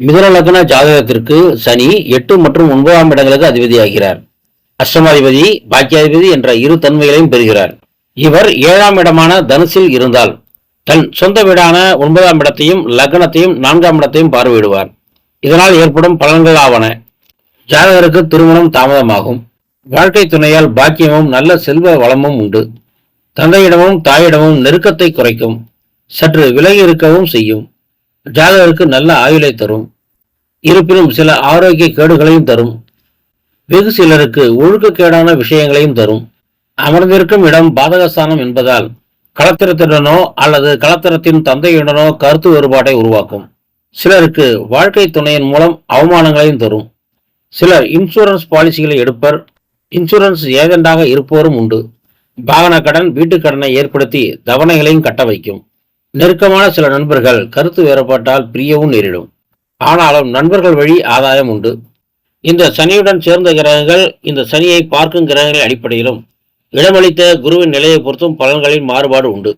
மிதுன லக்ன ஜாதகத்திற்கு சனி 8 மற்றும் 9ஆம் இடங்களுக்கு அதிபதியாகிறார். அஷ்டமாதிபதி பாக்கியாதிபதி என்ற இரு தன்மைகளையும் பெறுகிறார். இவர் 7ஆம் இடமான தனுசில் இருந்தால் தன் சொந்த வீடான 9ஆம் இடத்தையும் லக்னத்தையும் 4ஆம் இடத்தையும் பார்வையிடுவார். இதனால் ஏற்படும் பலன்கள் ஆவன: ஜாதகருக்கு திருமணம் தாமதமாகும். வாழ்க்கை துணையால் பாக்கியமும் நல்ல செல்வ வளமும் உண்டு. தந்தையிடமும் தாயிடமும் நெருக்கத்தை குறைக்கும். சற்று விலகி இருக்கவும் செய்யும். ஜாதகருக்கு நல்ல ஆயுளை தரும். இருப்பினும் சில ஆரோக்கிய கேடுகளையும் தரும். வெகு சிலருக்கு ஒழுக்கக்கேடான விஷயங்களையும் தரும். அமர்ந்திருக்கும் இடம் பாதகஸ்தானம் என்பதால் களத்திரத்துடனோ அல்லது களத்திரத்தின் தந்தையுடனோ கருத்து வேறுபாட்டை உருவாக்கும். சிலருக்கு வாழ்க்கை துணையின் மூலம் அவமானங்களையும் தரும். சிலர் இன்சூரன்ஸ் பாலிசிகளை எடுப்பர். இன்சூரன்ஸ் ஏஜெண்டாக இருப்போரும் உண்டு. வாகன கடன், வீட்டுக் கடனை ஏற்படுத்தி தவணைகளையும் கட்ட வைக்கும். நெருக்கமான சில நண்பர்கள் கருத்து வேறுபாட்டால் பிரியவும் நேரிடும். ஆனாலும் நண்பர்கள் வழி ஆதாயம் உண்டு. இந்த சனியுடன் சேர்ந்த கிரகங்கள் இந்த சனியை பார்க்கும் கிரகங்களின் அடிப்படையிலும் இடமளித்த குருவின் நிலையை பொறுத்தும் பலன்களில் மாறுபாடு உண்டு.